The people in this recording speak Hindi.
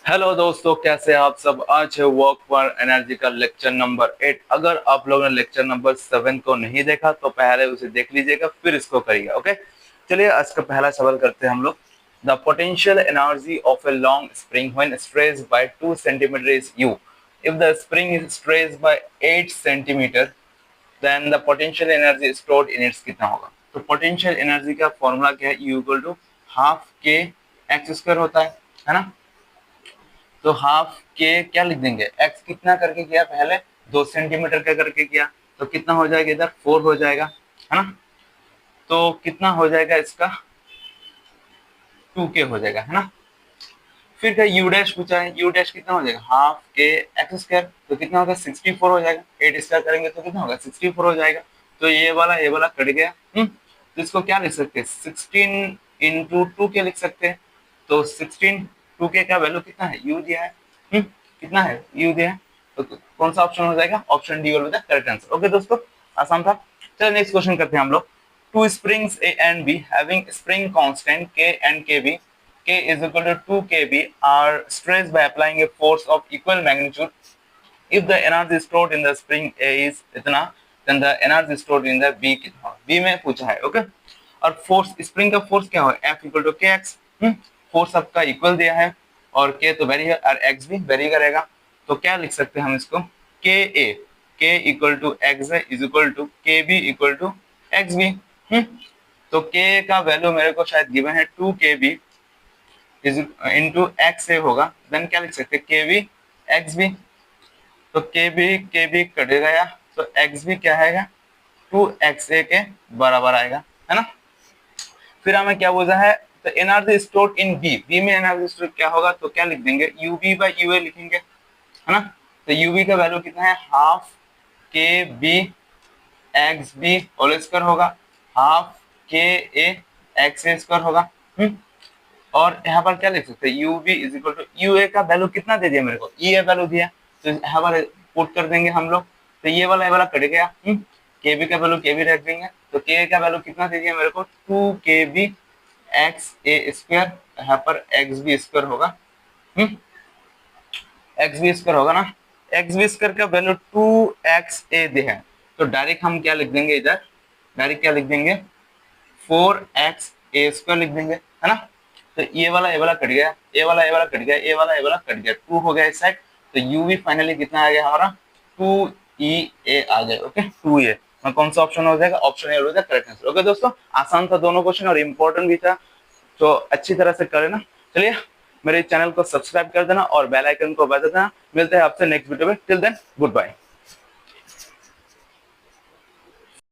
हेलो दोस्तों, कैसे आप सब। आज है वर्क फॉर एनर्जी का लेक्चर नंबर 8। अगर आप लोगों ने लेक्चर नंबर 7 को नहीं देखा तो पहले उसे देख लीजिएगा, फिर इसको करिएगा। ओके, चलिए आज का पहला सवाल करते हैं हम लोग। The potential energy of a long spring when stressed by 2 centimetre is U. If the spring is stressed by 8 centimetre then the potential energy stored in its कितना होगा। तो पोटेंशियल एनर्जी का फॉर्मूला क्या है? U equal to half k x square होता है ना। तो हाफ के क्या लिख देंगे, एक्स कितना करके किया, पहले 2 सेंटीमीटर का करके किया, तो कितना हो जाएगा, इधर 4 हो जाएगा, है ना। तो कितना हो जाएगा इसका, 2 के हो जाएगा, है ना। फिर क्या यू डैश पूछा है, यू डैश कितना हो जाएगा, हाफ के एक्स स्क्वायर, तो कितना होगा 64 हो जाएगा। 8 स्क्वायर करेंगे तो कितना होगा 64 हो जाएगा। तो ये वाला कट गया। तो इसको क्या लिख सकते हैं, 16 इंटू 2 के लिख सकते हैं। तो 16 2 के का वैल्यू कितना है, यू दिया है। कितना है, यू दिया है। तो कौन सा ऑप्शन हो जाएगा, option D will be the correct answer. Okay दोस्तों, आसान था। चलिए नेक्स्ट क्वेश्चन करते हैं हम लोग। Two springs A and be having spring constant के एंड के B, K is equal to 2 kb are stressed by applying a force of equal magnitude. If the energy stored in the spring A is इतना, then the energy stored in the B कितना, B में पूछा है। ओके, और फोर्स, स्प्रिंग का फोर्स क्या हो, F इक्वल टू के एक्स। फोर्स सबका इक्वल दिया है और K तो वेरी है और एक्स भी वेरी करेगा। तो क्या लिख सकते हैं हम इसको, K equal to X is equal to K B equal to X B. तो K का वैल्यू मेरे को शायद गिवन है 2 kb is into X A होगा। देन क्या लिख सकते हैं, के बी एक्स बी। तो के बी कट गया, तो एक्स बी क्या आएगा, 2 XA के बराबर आएगा, है ना। फिर हमें क्या बोला है, तो एनर्जी स्टोर्ड इन बी में एनर्जी स्टोर क्या होगा, तो क्या लिख देंगे, यूबी बाई यूए लिखेंगे, है ना। तो यूबी का वैल्यू कितना है, half k b x b whole square होगा, half k a x A square होगा। और यहाँ पर क्या लिख सकते हैं, U B is equal to U A का वैल्यू कितना दे दिया मेरे को, ई ए वैल्यू दिया, तो यहाँ पर पुट कर देंगे हम लोग। तो ये वाला कट गया। के बी का वैल्यू के बी रख देंगे, तो के का वैल्यू कितना दे दिया मेरे को, 2 के बी एक्स ए स्क्वायर, यहाँ पर एक्स बी स्क्वायर होगा। एक्स बी स्क्वायर होगा ना, एक्स बी स्क्वायर का वैल्यू 2 एक्स ए दे है, तो डायरेक्ट हम क्या लिख देंगे, इधर डायरेक्ट क्या लिख देंगे, 4 एक्स ए स्क्वायर लिख देंगे, है ना। तो ये वाला कट गया, ये वाला कट गया, ये वाला कट गया, 2 हो गया इस साइड। तो यू भी फाइनली कितना आ गया हमारा, 2 ई ए आ गया। ओके, 2 ए में कौन सा ऑप्शन हो जाएगा, ऑप्शन ए हो जाएगा करेक्ट आंसर। ओके दोस्तों, आसान था दोनों क्वेश्चन और इम्पोर्टेंट भी था, तो अच्छी तरह से कर लेना। चलिए मेरे चैनल को सब्सक्राइब कर देना और बेल आइकन को बजा देना। मिलते हैं आपसे नेक्स्ट वीडियो में, टिल देन गुड बाय।